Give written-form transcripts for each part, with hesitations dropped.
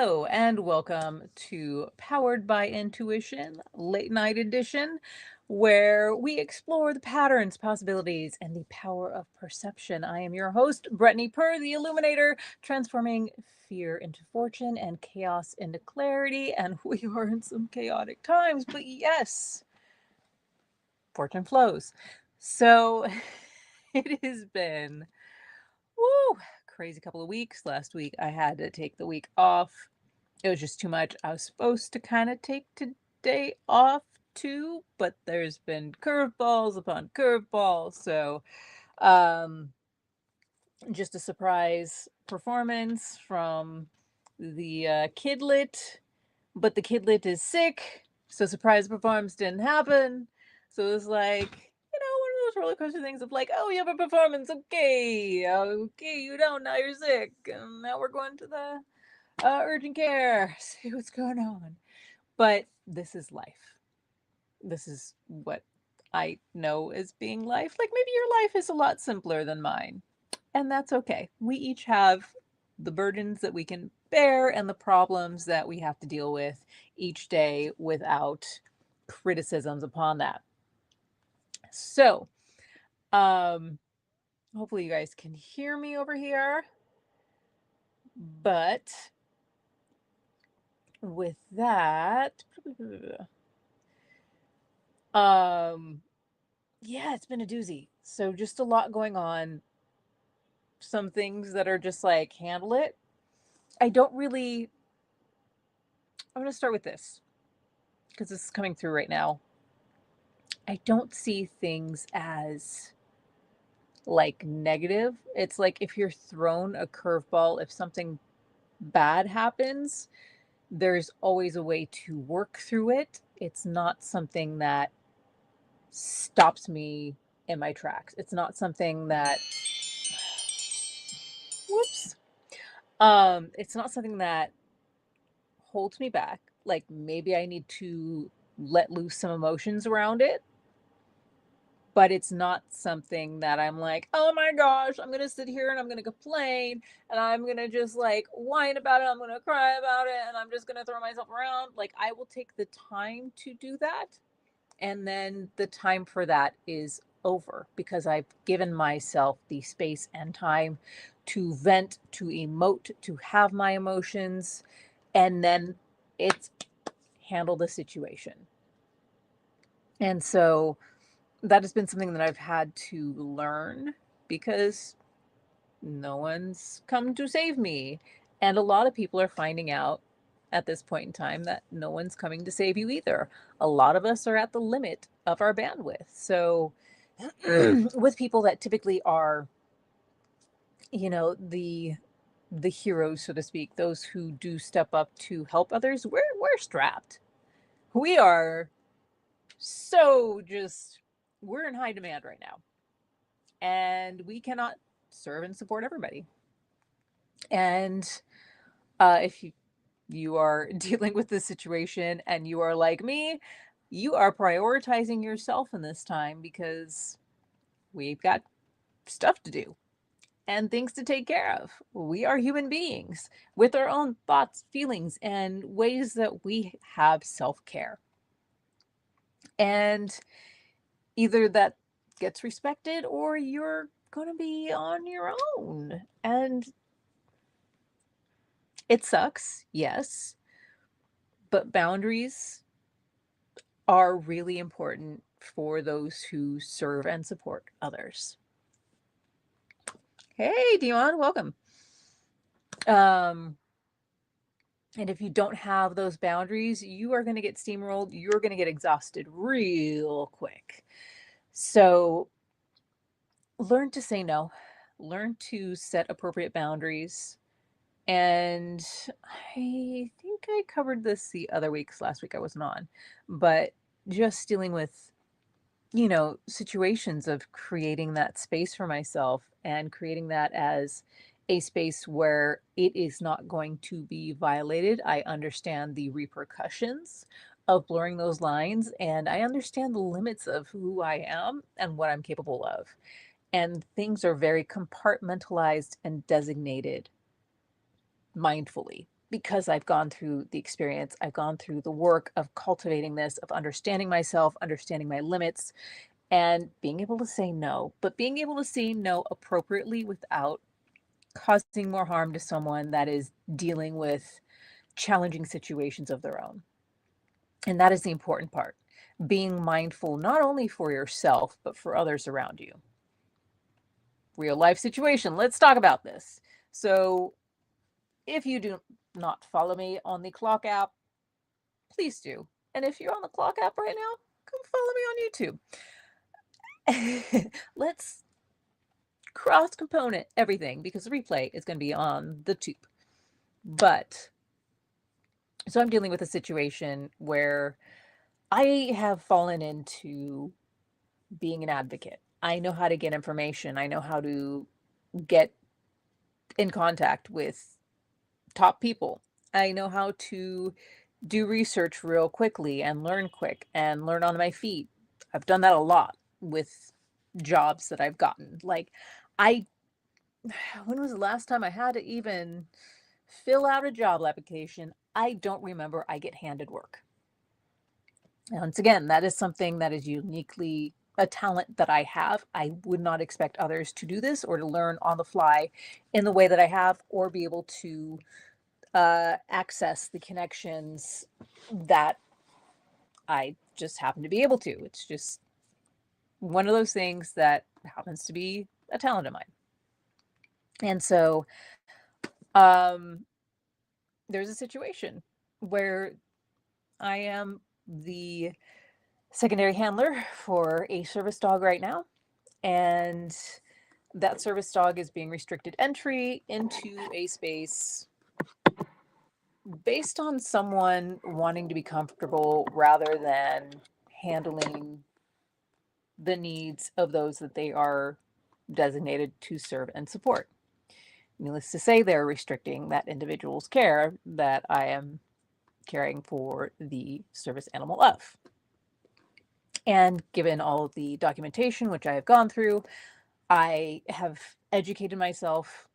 Hello and welcome to Powered by Intuition, Late Night Edition, where we explore the patterns, possibilities, and the power of perception. I am your host, Brittany Purr, the Illuminator, transforming fear into fortune and chaos into clarity. And we are in some chaotic times, but yes, fortune flows. So it has been, woo, crazy couple of weeks. Last week I had to take the week off. It was just too much. I was supposed to kind of take today off too, but there's been curveballs upon curveballs. So, um, just a surprise performance from the kidlet, but the kidlet is sick, so surprise performance didn't happen. So it was like, one of those roller coaster things of like, oh, you have a performance, okay, you don't, now you're sick, and now we're going to the urgent care, see what's going on. But this is life. This is what I know as being life. Like maybe your life is a lot simpler than mine, and that's okay. We each have the burdens that we can bear and the problems that we have to deal with each day without criticisms upon that. So, um, hopefully you guys can hear me over here. But with that, um, yeah, it's been a doozy. So just a lot going on. Some things that are just like handle it. I don't really I'm going to start with this because this is coming through right now. I don't see things as like negative. It's like if you're thrown a curveball, if something bad happens, there's always a way to work through it. It's not something that stops me in my tracks. It's not something that whoops. It's not something that holds me back. Like maybe I need to let loose some emotions around it, but it's not something that I'm like, oh my gosh, I'm gonna sit here and I'm gonna complain and I'm gonna just like whine about it, I'm gonna cry about it, and I'm just gonna throw myself around. Like I will take the time to do that, and then the time for that is over because I've given myself the space and time to vent, to emote, to have my emotions, and then it's handle the situation. And so that has been something that I've had to learn because no one's come to save me. And a lot of people are finding out at this point in time that no one's coming to save you either. A lot of us are at the limit of our bandwidth. So with people that typically are, the heroes, so to speak, those who do step up to help others, we're strapped. We are so just we're in high demand right now. And we cannot serve and support everybody. And if you are dealing with this situation and you are like me, you are prioritizing yourself in this time because we've got stuff to do and things to take care of. We are human beings with our own thoughts, feelings, and ways that we have self care. And either that gets respected or you're going to be on your own. And it sucks, yes, but boundaries are really important for those who serve and support others. Hey, Dion, welcome. Um, and if you don't have those boundaries, you are going to get steamrolled. You're going to get exhausted real quick. So learn to say no, learn to set appropriate boundaries. And I think I covered this the other week, 'cause last week I wasn't on, but just dealing with, situations of creating that space for myself and creating that as a space where it is not going to be violated. I understand the repercussions of blurring those lines, and I understand the limits of who I am and what I'm capable of. And things are very compartmentalized and designated mindfully. because I've gone through the experience, I've gone through the work of cultivating this, of understanding myself, understanding my limits, and being able to say no, but being able to say no appropriately without causing more harm to someone that is dealing with challenging situations of their own. And that is the important part. Being mindful not only for yourself, but for others around you. Real life situation. Let's talk about this. So, if you do not follow me on the Clock app, please do. And if you're on the Clock app right now, come follow me on YouTube. Let's cross component everything because the replay is going to be on the tube. But so I'm dealing with a situation where I have fallen into being an advocate. I know how to get information. I know how to get in contact with top people. I know how to do research real quickly and learn quick and learn on my feet. I've done that a lot with jobs that I've gotten. Like, when was the last time I had to even fill out a job application? I don't remember. I get handed work. Once again, that is something that is uniquely a talent that I have. I would not expect others to do this or to learn on the fly in the way that I have, or be able to access the connections that I just happen to be able to. It's just one of those things that happens to be a talent of mine. And so there's a situation where I am the secondary handler for a service dog right now, and that service dog is being restricted entry into a space based on someone wanting to be comfortable rather than handling the needs of those that they are designated to serve and support. Needless to say, they're restricting that individual's care that I am caring for the service animal of. And given all of the documentation, which I have gone through, I have educated myself.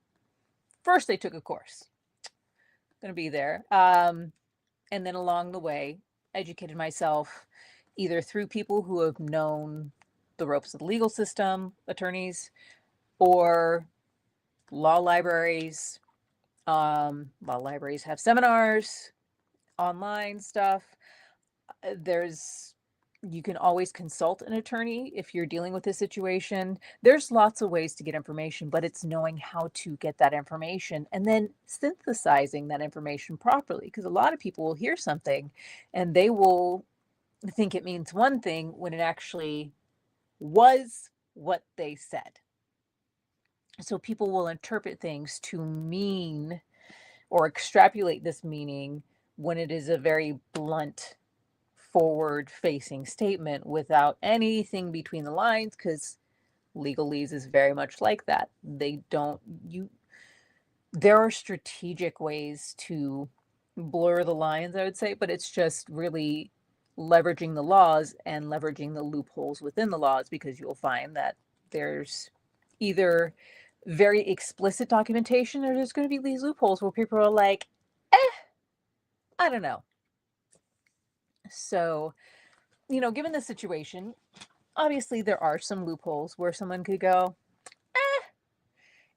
First, I took a course. Going to be there. And then along the way, educated myself either through people who have known the ropes of the legal system, attorneys, or law libraries. Law libraries have seminars, online stuff. You can always consult an attorney if you're dealing with this situation. There's lots of ways to get information, but it's knowing how to get that information and then synthesizing that information properly. Because a lot of people will hear something and they will think it means one thing when it actually was what they said. So people will interpret things to mean or extrapolate this meaning when it is a very blunt, forward-facing statement without anything between the lines, because legalese is very much like that. There are strategic ways to blur the lines, I would say, but it's just really leveraging the laws and leveraging the loopholes within the laws, because you'll find that there's either very explicit documentation or there's going to be these loopholes where people are like, I don't know. So, given the situation, obviously there are some loopholes where someone could go,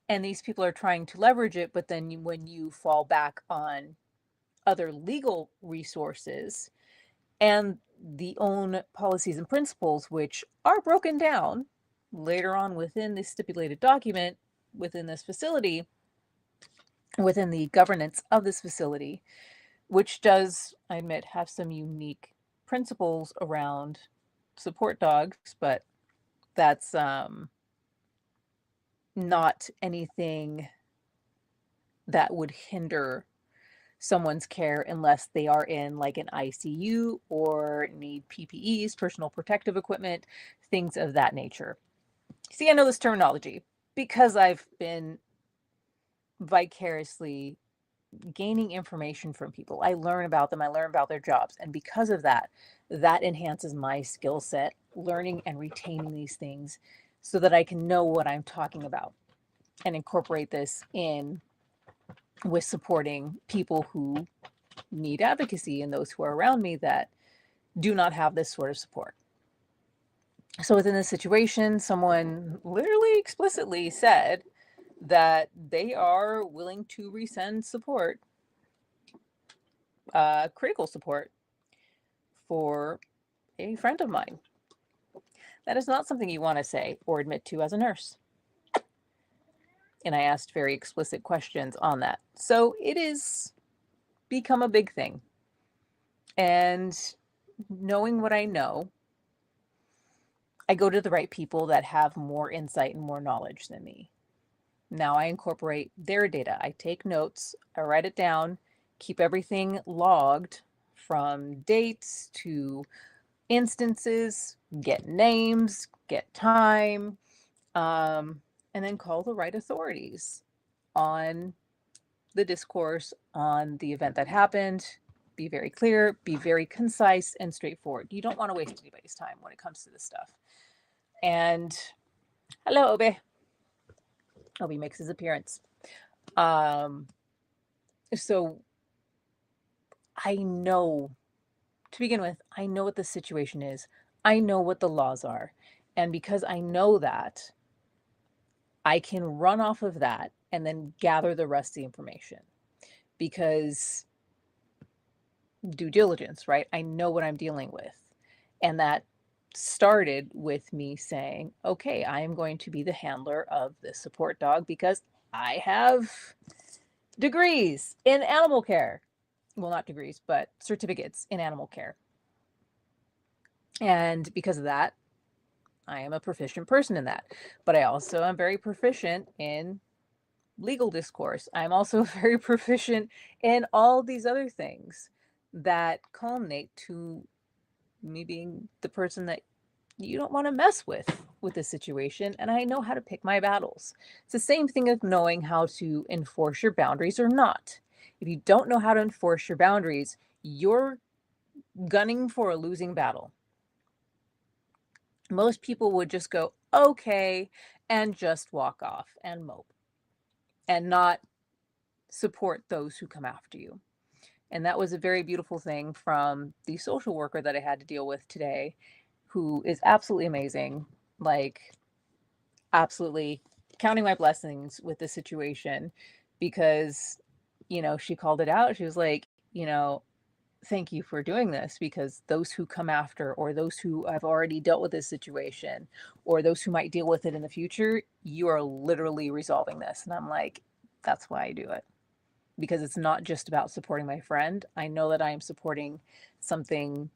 and these people are trying to leverage it, but then when you fall back on other legal resources and the own policies and principles, which are broken down later on within the stipulated document within this facility, within the governance of this facility, which does, I admit, have some unique principles around support dogs, but that's not anything that would hinder someone's care unless they are in like an ICU or need PPEs, personal protective equipment, things of that nature. See, I know this terminology because I've been vicariously gaining information from people. I learn about them, I learn about their jobs, and because of that, that enhances my skill set, learning and retaining these things so that I can know what I'm talking about and incorporate this in with supporting people who need advocacy and those who are around me that do not have this sort of support. So within this situation, someone literally explicitly said that they are willing to resend support, critical support, for a friend of mine. That is not something you want to say or admit to as a nurse. And I asked very explicit questions on that. So it has become a big thing. And knowing what I know, I go to the right people that have more insight and more knowledge than me. Now I incorporate their data. I take notes, I write it down, keep everything logged from dates to instances, get names, get time, and then call the right authorities on the discourse, on the event that happened. Be very clear, be very concise and straightforward. You don't want to waste anybody's time when it comes to this stuff. And hello, Obi. Obi makes his appearance. So I know, to begin with, I know what the situation is. I know what the laws are. And because I know that, I can run off of that and then gather the rest of the information. Because due diligence, right? I know what I'm dealing with. And that started with me saying, okay, I am going to be the handler of this support dog because I have degrees in animal care. Well, not degrees, but certificates in animal care. And because of that, I am a proficient person in that. But I also am very proficient in legal discourse. I'm also very proficient in all these other things that culminate to me being the person that you don't want to mess with this situation. And I know how to pick my battles. It's the same thing of knowing how to enforce your boundaries or not. If you don't know how to enforce your boundaries, you're gunning for a losing battle. Most people would just go, okay, and just walk off and mope and not support those who come after you. And that was a very beautiful thing from the social worker that I had to deal with today, who is absolutely amazing. Like, absolutely counting my blessings with this situation because, she called it out. She was like, thank you for doing this because those who come after or those who have already dealt with this situation or those who might deal with it in the future, you are literally resolving this. And I'm like, that's why I do it. Because it's not just about supporting my friend. I know that I am supporting something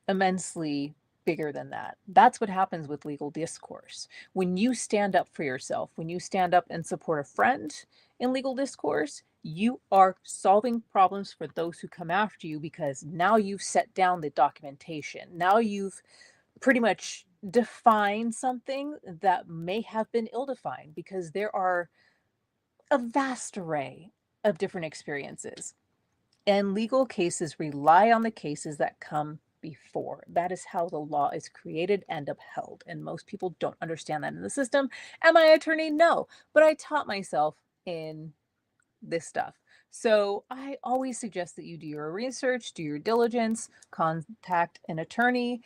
immensely bigger than that. That's what happens with legal discourse. When you stand up for yourself, when you stand up and support a friend in legal discourse, you are solving problems for those who come after you because now you've set down the documentation. Now you've pretty much defined something that may have been ill-defined because there are a vast array of different experiences. And legal cases rely on the cases that come before. That is how the law is created and upheld. And most people don't understand that in the system. Am I an attorney? No. But I taught myself in this stuff. So I always suggest that you do your research, do your diligence, contact an attorney,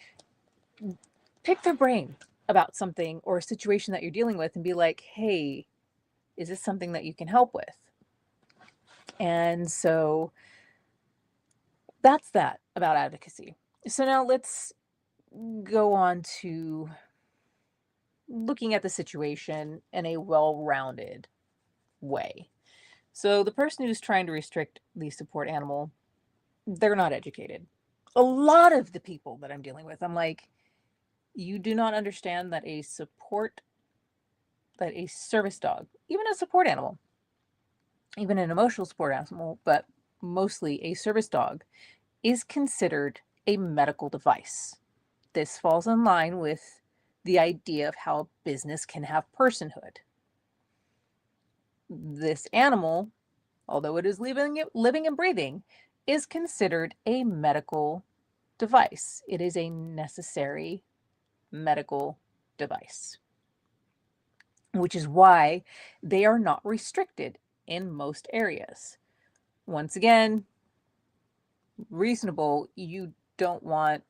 pick their brain about something or a situation that you're dealing with and be like, hey, is this something that you can help with? And so that's that about advocacy. So now let's go on to looking at the situation in a well-rounded way. So the person who's trying to restrict the support animal, they're not educated. A lot of the people that I'm dealing with, I'm like, you do not understand that a service dog, even a support animal, even an emotional support animal, but mostly a service dog, is considered a medical device. This falls in line with the idea of how a business can have personhood. This animal, although it is living and breathing, is considered a medical device. It is a necessary medical device, which is why they are not restricted in most areas. Once again, reasonable. You don't want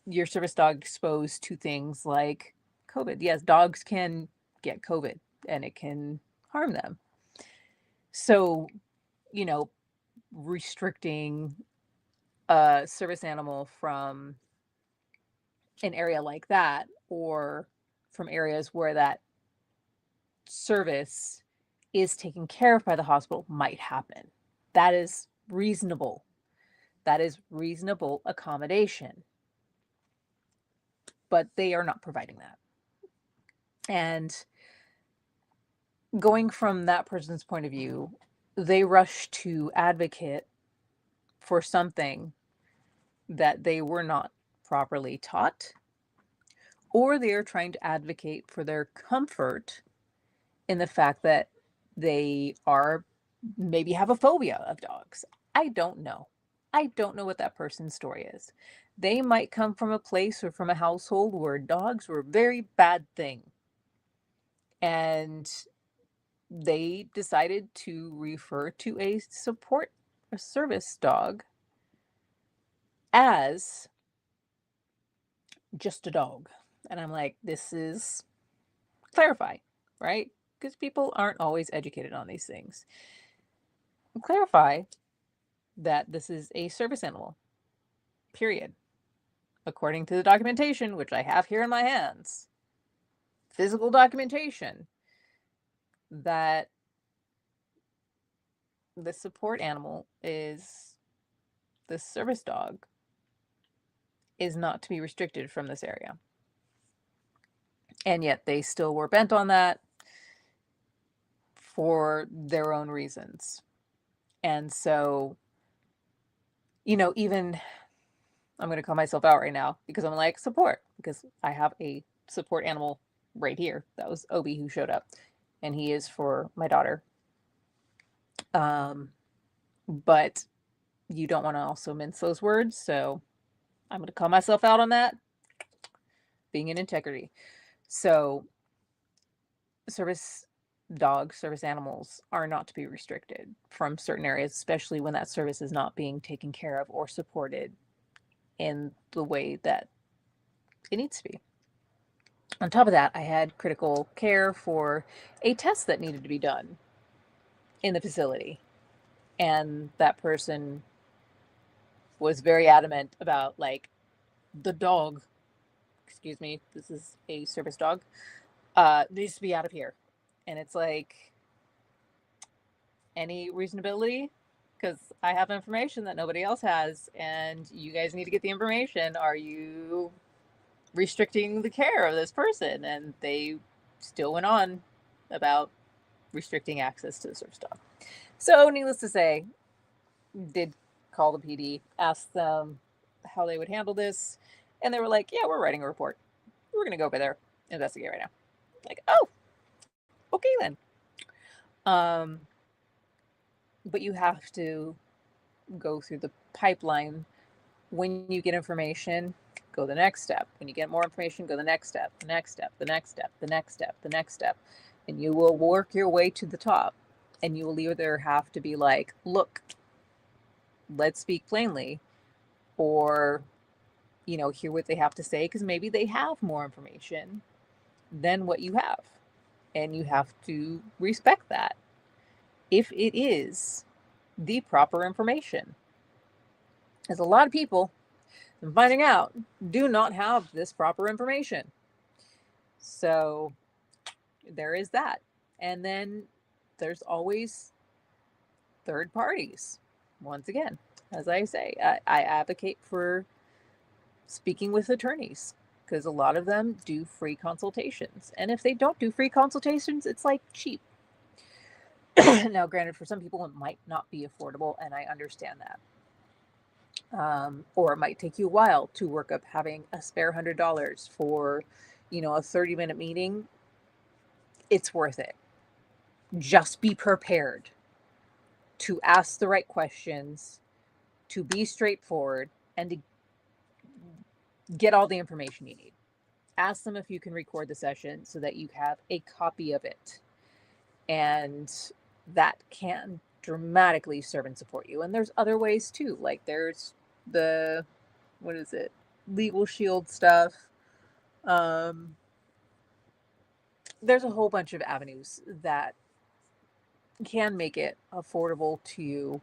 your service dog exposed to things like COVID. Yes, dogs can get COVID and it can harm them. So, restricting a service animal from an area like that, or from areas where that service is taken care of by the hospital, might happen. That is reasonable. That is reasonable accommodation. But they are not providing that. And going from that person's point of view, they rush to advocate for something that they were not properly taught, or they are trying to advocate for their comfort in the fact that they are maybe have a phobia of dogs. I don't know. I don't know what that person's story is. They might come from a place or from a household where dogs were a very bad thing. And they decided to refer to a service dog as just a dog. And I'm like, this is clarify, right? Because people aren't always educated on these things. Clarify that this is a service animal, period. According to the documentation, which I have here in my hands, physical documentation, that the support animal is the service dog is not to be restricted from this area. And yet they still were bent on that for their own reasons. And so, even I'm going to call myself out right now because I'm like, support, because I have a support animal right here. That was Obi who showed up, and he is for my daughter. But you don't want to also mince those words. So I'm going to call myself out on that. Being in integrity. So service dogs, service animals are not to be restricted from certain areas, especially when that service is not being taken care of or supported in the way that it needs to be. On top of that, I had critical care for a test that needed to be done in the facility. And that person was very adamant about, like, the dog, excuse me, this is a service dog, needs to be out of here. And it's like, any reasonability? Because I have information that nobody else has, and you guys need to get the information. Are you restricting the care of this person? And they still went on about restricting access to the service dog. So needless to say, did call the PD, asked them how they would handle this, and they were like, yeah, we're writing a report. We're going to go over there, investigate right now. Like, oh, okay then. But you have to go through the pipeline. When you get information, go the next step. When you get more information, go the next step, the next step, the next step, the next step, the next step. And you will work your way to the top. And you will either have to be like, look, let's speak plainly, or, hear what they have to say, because maybe they have more information than what you have. And you have to respect that if it is the proper information. As a lot of people, I'm finding out, do not have this proper information. So there is that. And then there's always third parties. Once again, as I say, I advocate for speaking with attorneys, because a lot of them do free consultations. And if they don't do free consultations, it's like cheap. Now, granted, for some people, it might not be affordable, and I understand that. Or it might take you a while to work up having a spare $100 for, a 30-minute meeting. It's worth it. Just be prepared to ask the right questions, to be straightforward, and to get all the information you need. Ask them if you can record the session so that you have a copy of it. And that can dramatically serve and support you. And there's other ways too. Like there's the, what is it? Legal shield stuff. There's a whole bunch of avenues that can make it affordable to you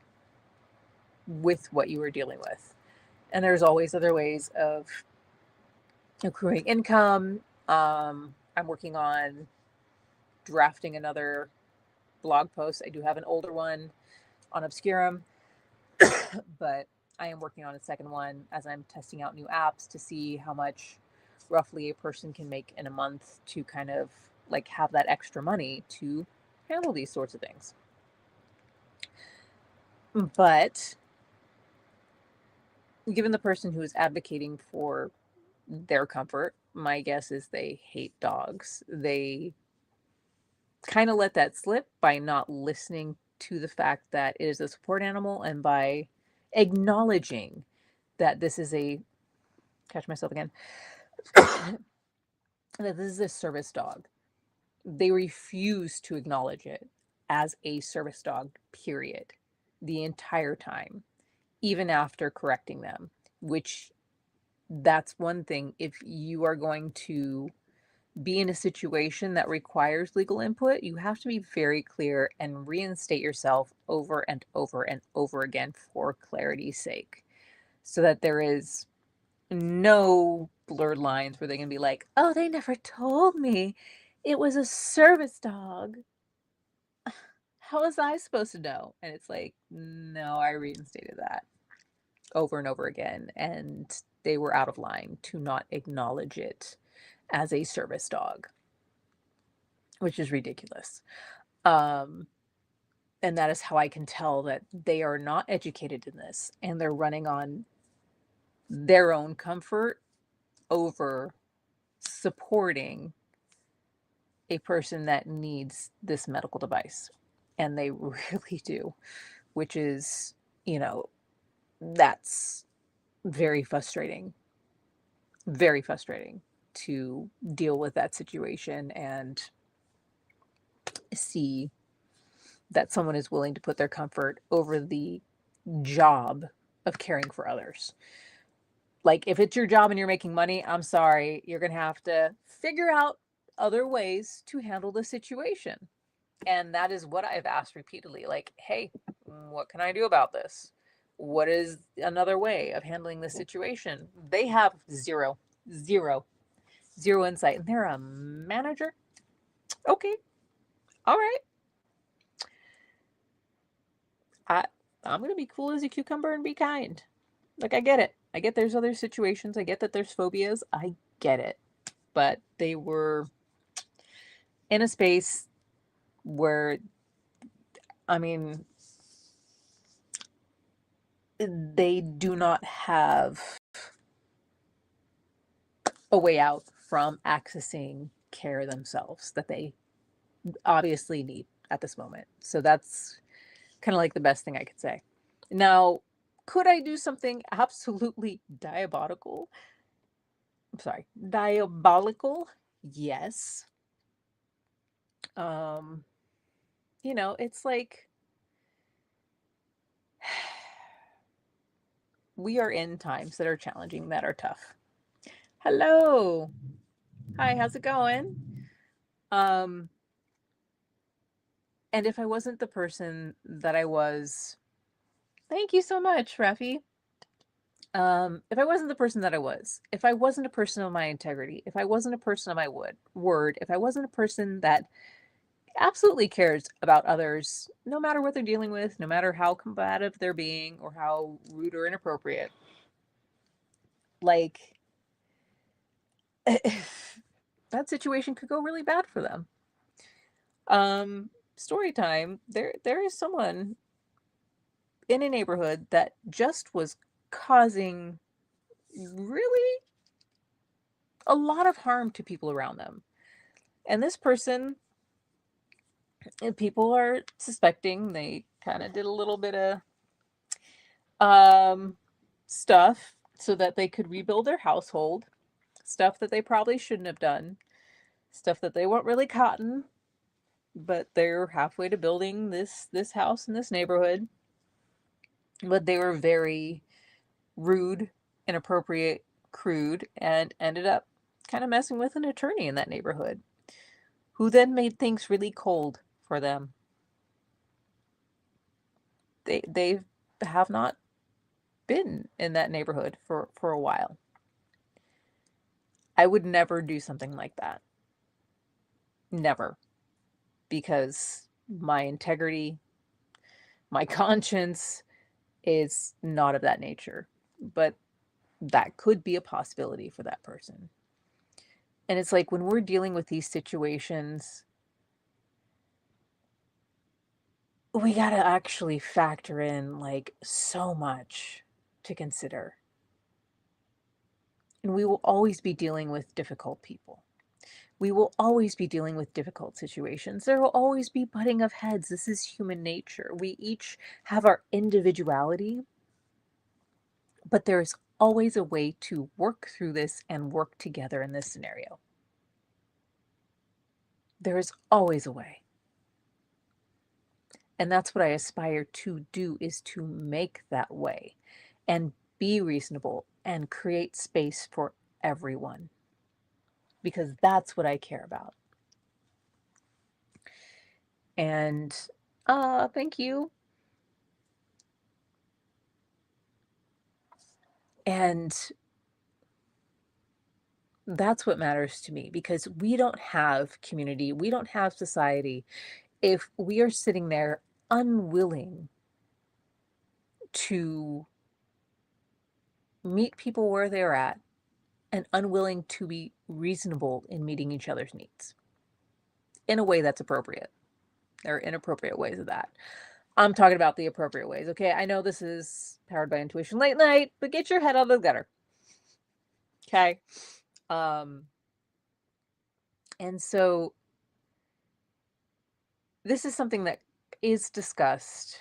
with what you are dealing with. And there's always other ways of accruing income. I'm working on drafting another blog post. I do have an older one on Obscurum, but I am working on a second one as I'm testing out new apps to see how much roughly a person can make in a month to kind of like have that extra money to handle these sorts of things. But given the person who is advocating for their comfort, my guess is they hate dogs. They kind of let that slip by not listening to the fact that it is a support animal and by acknowledging that this is a, catch myself again, that this is a service dog. They refuse to acknowledge it as a service dog, period, the entire time, even after correcting them, which that's one thing. If you are going to be in a situation that requires legal input, you have to be very clear and reinstate yourself over and over and over again for clarity's sake, so that there is no blurred lines where they can be like, oh, they never told me it was a service dog. How was I supposed to know? And it's like, no, I reinstated that over and over again, and they were out of line to not acknowledge it as a service dog, which is ridiculous. And that is how I can tell that they are not educated in this and they're running on their own comfort over supporting a person that needs this medical device. And they really do, which is, that's very frustrating to deal with that situation and see that someone is willing to put their comfort over the job of caring for others. Like, if it's your job and you're making money, I'm sorry, you're going to have to figure out other ways to handle the situation. And that is what I've asked repeatedly. Like, hey, what can I do about this? What is another way of handling this situation? They have zero insight. And they're a manager. Okay. All right. I'm going to be cool as a cucumber and be kind. Like, I get it. I get there's other situations. I get that there's phobias. I get it. But they were in a space where, I mean, they do not have a way out from accessing care themselves that they obviously need at this moment. So that's kind of like the best thing I could say. Now, could I do something absolutely diabolical? Yes. It's like we are in times that are challenging, that are tough. Hello. Hi, how's it going? And if I wasn't the person that I was, thank you so much, Rafi. If I wasn't the person that I was, if I wasn't a person of my integrity, if I wasn't a person of my word, if I wasn't a person that absolutely cares about others, no matter what they're dealing with, no matter how combative they're being or how rude or inappropriate, like, that situation could go really bad for them. Story time. There is someone in a neighborhood that just was causing really a lot of harm to people around them. And this person, people are suspecting they kind of did a little bit of stuff so that they could rebuild their household, stuff that they probably shouldn't have done, stuff that they weren't really caught in. but they're halfway to building this house in this neighborhood. But they were very rude, inappropriate, crude, and ended up kind of messing with an attorney in that neighborhood, who then made things really cold for them. They have not been in that neighborhood for a while. I would never do something like that. Never. Because my integrity, my conscience is not of that nature. But that could be a possibility for that person. And it's like when we're dealing with these situations, we got to actually factor in like so much to consider. And we will always be dealing with difficult people. We will always be dealing with difficult situations. There will always be butting of heads. This is human nature. We each have our individuality, but there's always a way to work through this and work together in this scenario. There is always a way. And that's what I aspire to do, is to make that way and be reasonable and create space for everyone, because that's what I care about. And thank you. And that's what matters to me, because we don't have community, we don't have society if we are sitting there unwilling to meet people where they're at and unwilling to be reasonable in meeting each other's needs in a way that's appropriate. There are inappropriate ways of that. I'm talking about the appropriate ways, okay? I know this is Powered by Intuition Late Night, but get your head out of the gutter, okay? And so this is something that is discussed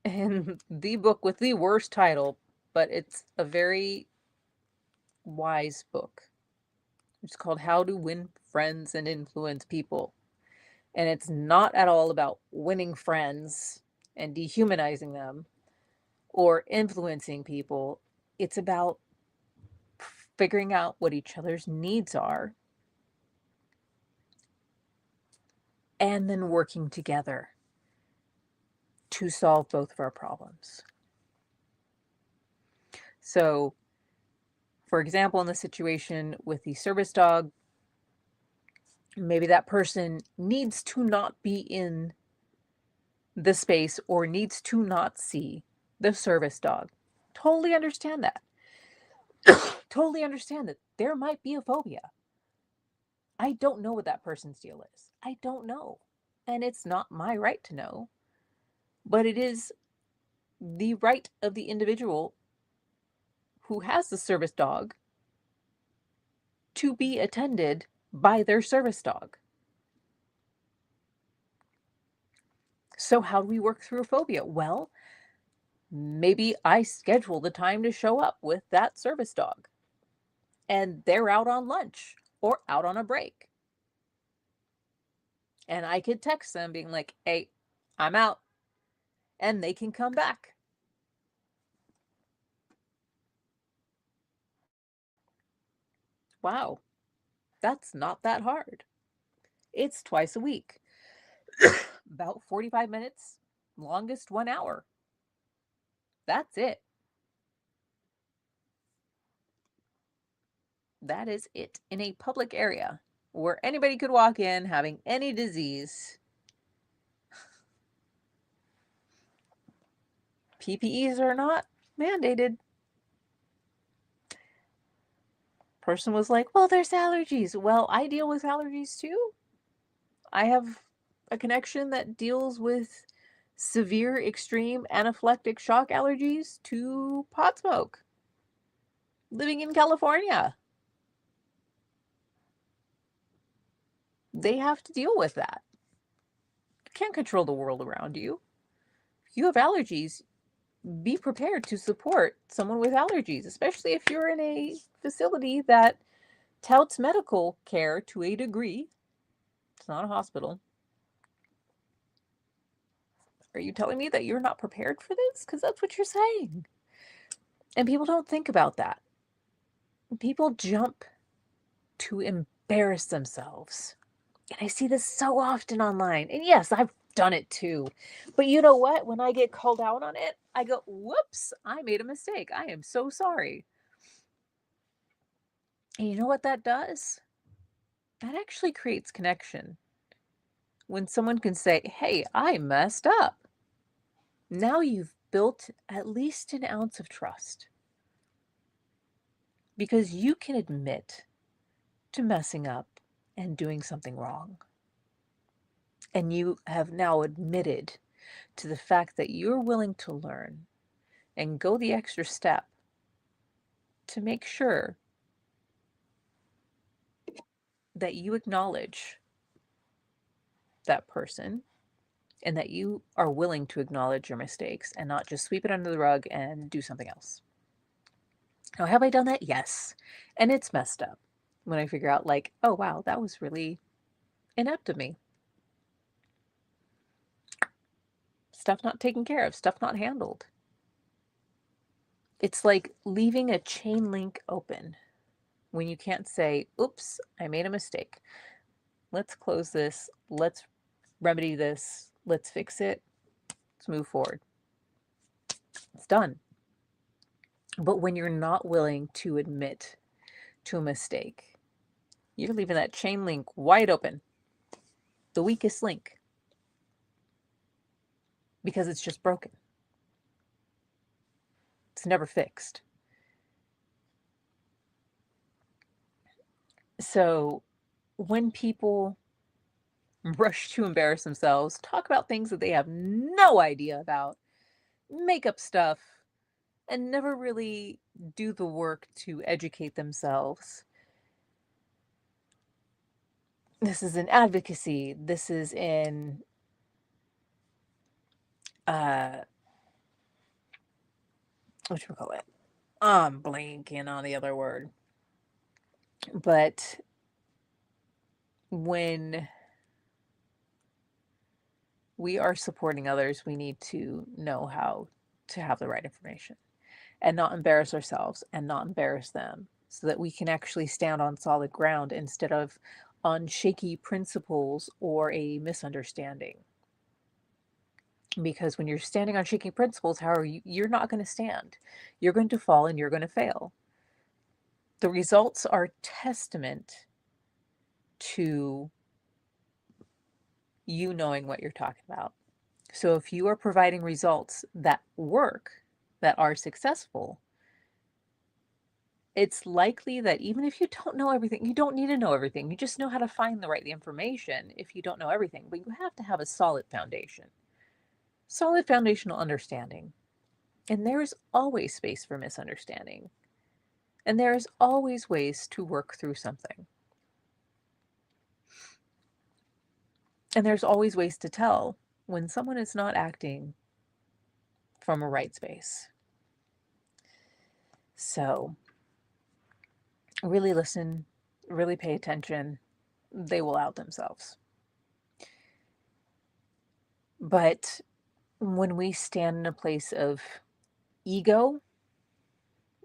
in the book with the worst title, but it's a very wise book. It's called How to Win Friends and Influence People. And it's not at all about winning friends and dehumanizing them or influencing people. It's about figuring out what each other's needs are and then working together to solve both of our problems. So, for example, in the situation with the service dog, maybe that person needs to not be in the space or needs to not see the service dog. Totally understand that. Totally understand that there might be a phobia. I don't know what that person's deal is. I don't know. And it's not my right to know. But it is the right of the individual who has the service dog to be attended by their service dog. So how do we work through a phobia? Well, maybe I schedule the time to show up with that service dog, and they're out on lunch or out on a break. And I could text them being like, hey, I'm out. And they can come back. Wow, that's not that hard. It's twice a week. About 45 minutes, longest 1 hour. That's it. That is it, in a public area where anybody could walk in having any disease. PPEs are not mandated. Person was like, well, there's allergies. Well, I deal with allergies too. I have a connection that deals with severe, extreme anaphylactic shock allergies to pot smoke, living in California. They have to deal with that. You can't control the world around you. If you have allergies, be prepared to support someone with allergies, especially if you're in a facility that touts medical care to a degree. It's not a hospital. Are you telling me that you're not prepared for this? Because that's what you're saying. And people don't think about that. People jump to embarrass themselves. And I see this so often online. And yes, I've done it too. But you know what? When I get called out on it, I go, whoops, I made a mistake. I am so sorry. And you know what that does? That actually creates connection. When someone can say, hey, I messed up. Now you've built at least an ounce of trust. Because you can admit to messing up and doing something wrong. And you have now admitted to the fact that you're willing to learn and go the extra step to make sure that you acknowledge that person and that you are willing to acknowledge your mistakes and not just sweep it under the rug and do something else. Now, have I done that? Yes. And it's messed up when I figure out, like, oh, wow, that was really inept of me. Stuff not taken care of, stuff not handled. It's like leaving a chain link open when you can't say, oops, I made a mistake. Let's close this. Let's remedy this. Let's fix it. Let's move forward. It's done. But when you're not willing to admit to a mistake, you're leaving that chain link wide open, the weakest link, because it's just broken. It's never fixed. So when people rush to embarrass themselves, talk about things that they have no idea about, make up stuff, and never really do the work to educate themselves. This is in advocacy. This is in whatchamacallit? I'm blanking on the other word. But when we are supporting others, we need to know how to have the right information and not embarrass ourselves and not embarrass them, so that we can actually stand on solid ground instead of on shaky principles or a misunderstanding. Because when you're standing on shaky principles, how are you? You're not going to stand. You're going to fall and you're going to fail. The results are testament to you knowing what you're talking about. So if you are providing results that work, that are successful, it's likely that even if you don't know everything, you don't need to know everything. You just know how to find the right information if you don't know everything. But you have to have a solid foundation, solid foundational understanding. And there is always space for misunderstanding. And there is always ways to work through something. And there's always ways to tell when someone is not acting from a right space. So really listen, really pay attention. They will out themselves. But when we stand in a place of ego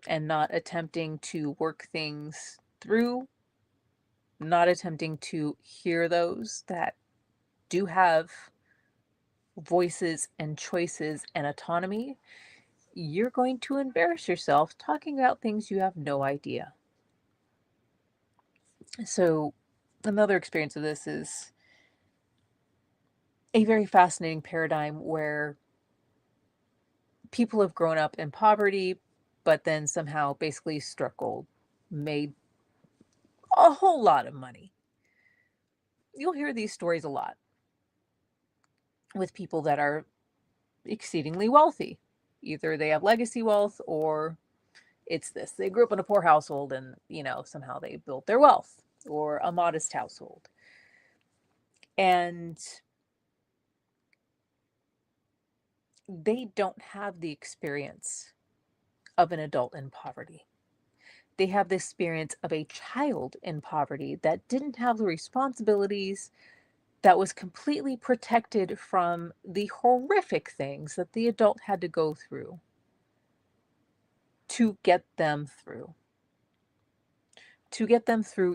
and not attempting to work things through, not attempting to hear those that do have voices and choices and autonomy, you're going to embarrass yourself talking about things you have no idea. So another experience of this is a very fascinating paradigm where people have grown up in poverty, but then somehow basically struck gold, made a whole lot of money. You'll hear these stories a lot with people that are exceedingly wealthy. Either they have legacy wealth or it's this. They grew up in a poor household and, somehow they built their wealth, or a modest household. And they don't have the experience of an adult in poverty. They have the experience of a child in poverty that didn't have the responsibilities that was completely protected from the horrific things that the adult had to go through to get them through,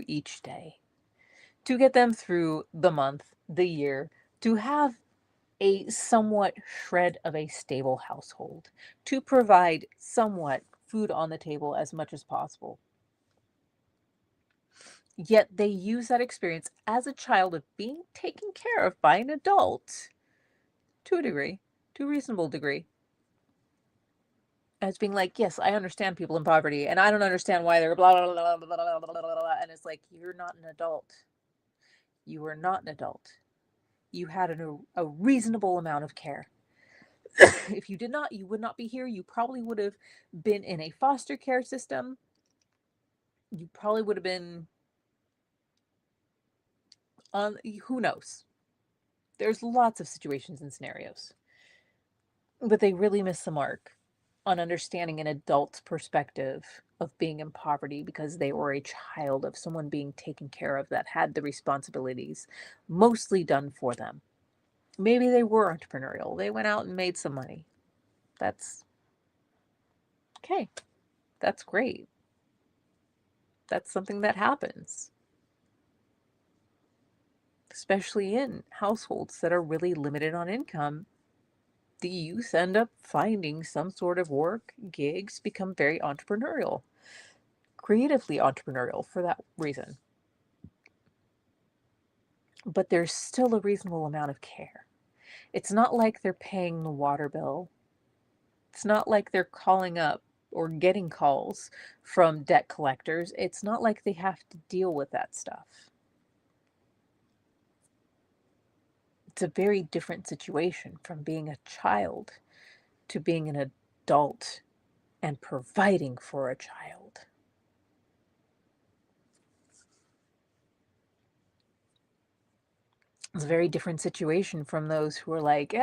each day, to get them through the month, the year, to have a somewhat shred of a stable household, to provide somewhat food on the table as much as possible. Yet they use that experience as a child of being taken care of by an adult to a degree, to a reasonable degree, as being like, yes, I understand people in poverty and I don't understand why they're blah, blah, blah, blah, blah, blah, blah, blah, blah. And it's like, you're not an adult. You are not an adult. You had a reasonable amount of care. If you did not, you would not be here. You probably would have been in a foster care system. You probably would have been on, who knows? There's lots of situations and scenarios. But they really miss the mark on understanding an adult's perspective of being in poverty because they were a child of someone being taken care of that had the responsibilities mostly done for them. Maybe they were entrepreneurial. They went out and made some money. That's okay. That's great. That's something that happens, especially in households that are really limited on income. The youth end up finding some sort of work, gigs, become very entrepreneurial, creatively entrepreneurial for that reason. But there's still a reasonable amount of care. It's not like they're paying the water bill. It's not like they're calling up or getting calls from debt collectors. It's not like they have to deal with that stuff. It's a very different situation from being a child to being an adult and providing for a child. It's a very different situation from those who are like,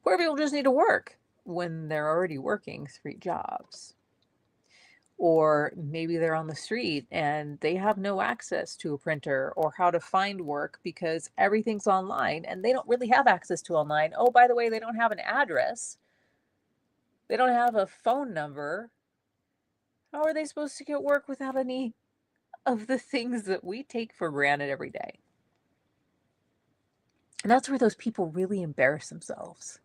poor people just need to work when they're already working 3 jobs. Or maybe they're on the street and they have no access to a printer or how to find work because everything's online and they don't really have access to online. Oh, by the way, they don't have an address. They don't have a phone number. How are they supposed to get work without any of the things that we take for granted every day? And that's where those people really embarrass themselves.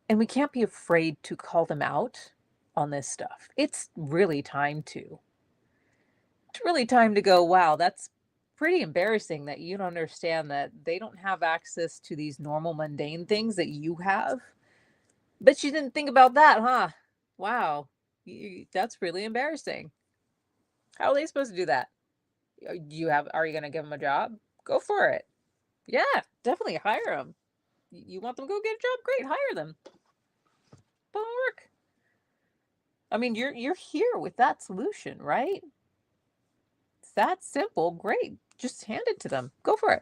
And we can't be afraid to call them out on this stuff. It's really time to. It's really time to go, wow, that's pretty embarrassing that you don't understand that they don't have access to these normal mundane things that you have. Bet you didn't think about that, huh? Wow. That's really embarrassing. How are they supposed to do that? Are you going to give them a job? Go for it. Yeah, definitely hire them. You want them to go get a job? Great, hire them. Put them work. I mean, you're here with that solution, right? It's that simple. Great. Just hand it to them. Go for it.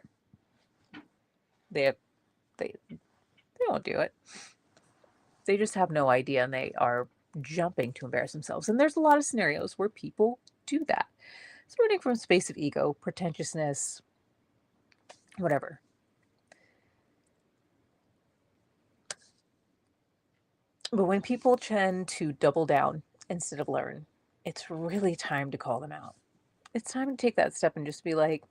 They won't do it. They just have no idea and they are jumping to embarrass themselves. And there's a lot of scenarios where people do that. It's running from a space of ego, pretentiousness, whatever. But when people tend to double down instead of learn, it's really time to call them out. It's time to take that step and just be like,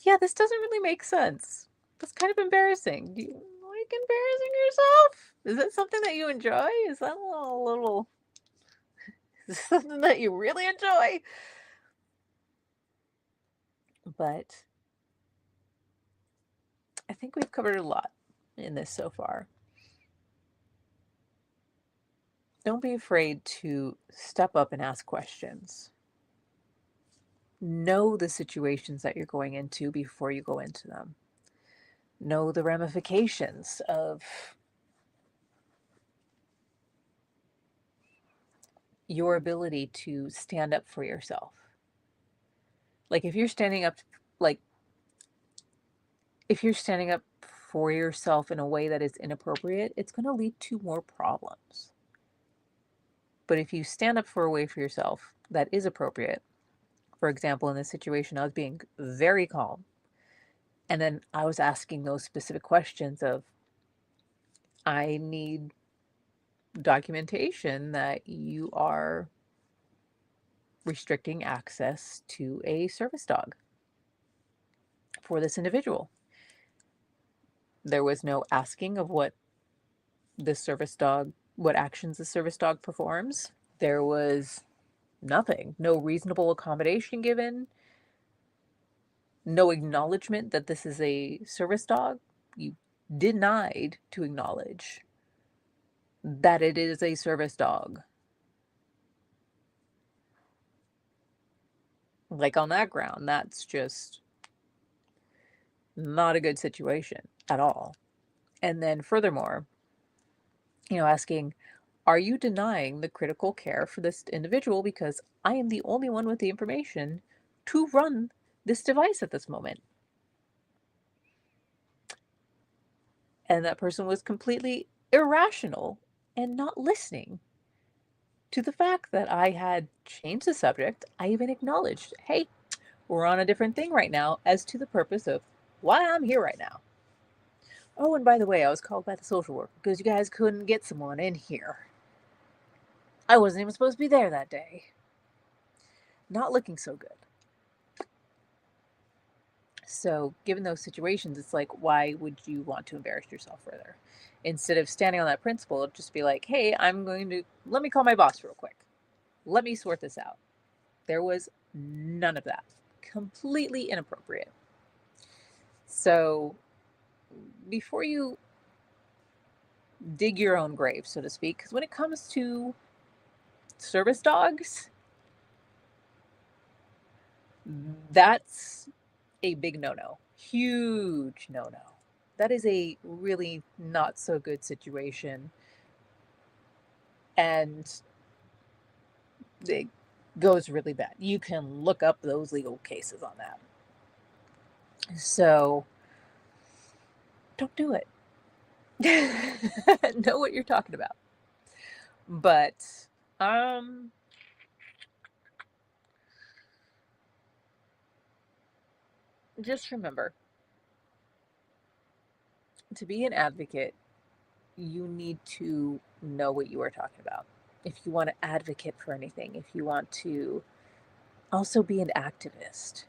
yeah, this doesn't really make sense. That's kind of embarrassing. Do you like embarrassing yourself? Is that something that you enjoy? Is that is this something that you really enjoy? But I think we've covered a lot in this so far. Don't be afraid to step up and ask questions. Know the situations that you're going into before you go into them. Know the ramifications of your ability to stand up for yourself. Like if you're standing up for yourself in a way that is inappropriate, it's going to lead to more problems. But if you stand up for a way for yourself that is appropriate, for example, in this situation, I was being very calm. And then I was asking those specific questions of, I need documentation that you are restricting access to a service dog for this individual. There was no asking of what actions the service dog performs. There was nothing, no reasonable accommodation given, no acknowledgement that this is a service dog. You denied to acknowledge that it is a service dog. Like, on that ground, that's just not a good situation at all. And then furthermore, asking, are you denying the critical care for this individual because I am the only one with the information to run this device at this moment? And that person was completely irrational and not listening to the fact that I had changed the subject. I even acknowledged, hey, we're on a different thing right now as to the purpose of why I'm here right now. Oh, and by the way, I was called by the social worker because you guys couldn't get someone in here. I wasn't even supposed to be there that day. Not looking so good. So, given those situations, it's like, why would you want to embarrass yourself further? Instead of standing on that principle, just be like, hey, let me call my boss real quick. Let me sort this out. There was none of that. Completely inappropriate. So, before you dig your own grave, so to speak, because when it comes to service dogs, that's a big no-no. Huge no-no. That is a really not so good situation. And it goes really bad. You can look up those legal cases on that. So don't do it. Know what you're talking about. But just remember, to be an advocate, you need to know what you are talking about. If you want to advocate for anything, if you want to also be an activist,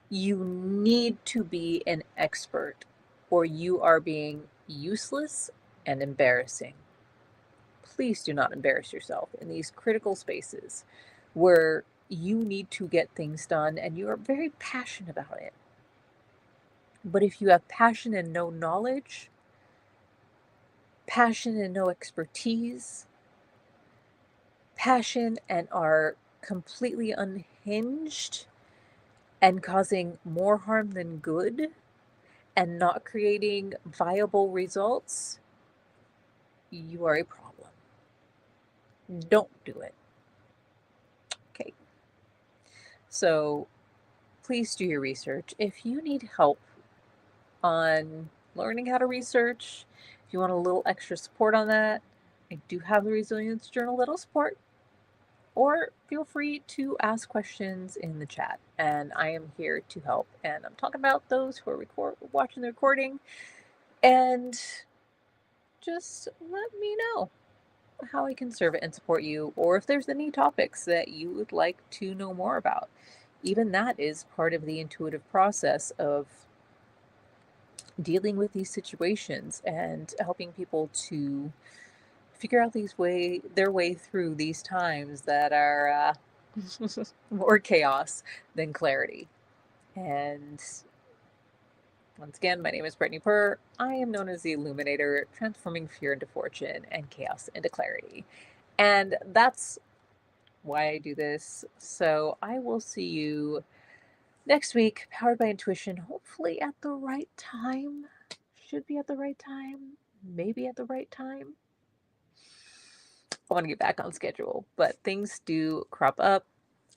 you need to be an expert or you are being useless and embarrassing. Please do not embarrass yourself in these critical spaces where you need to get things done and you are very passionate about it. But if you have passion and no knowledge, passion and no expertise, passion and are completely unhinged and causing more harm than good and not creating viable results, you are a problem. Don't do it. Okay. So please do your research. If you need help on learning how to research, if you want a little extra support on that, I do have the Resilience Journal that'll support. Or feel free to ask questions in the chat, and I am here to help. And I'm talking about those who are watching the recording, and just let me know how I can serve it and support you, or if there's any topics that you would like to know more about. Even that is part of the intuitive process of dealing with these situations and helping people to figure out their way through these times that are more chaos than clarity. And once again, my name is Brittany Purr. I am known as the Illuminator, transforming fear into fortune and chaos into clarity. And that's why I do this. So I will see you next week, powered by intuition, hopefully at the right time. Should be at the right time, maybe at the right time. I want to get back on schedule, but things do crop up.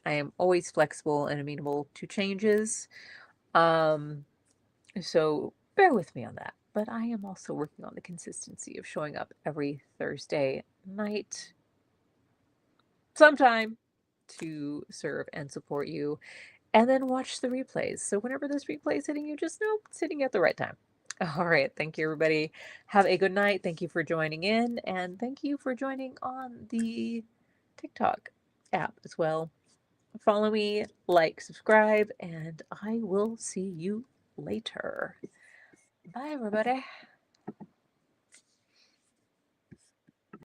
I am always flexible and amenable to changes. So bear with me on that. But I am also working on the consistency of showing up every Thursday night, sometime, to serve and support you. and then watch the replays. So whenever this replay is hitting you, just know it's hitting you at the right time. All right. Thank you, everybody. Have a good night. Thank you for joining in. And thank you for joining on the TikTok app as well. Follow me, like, subscribe, and I will see you later. Bye, everybody.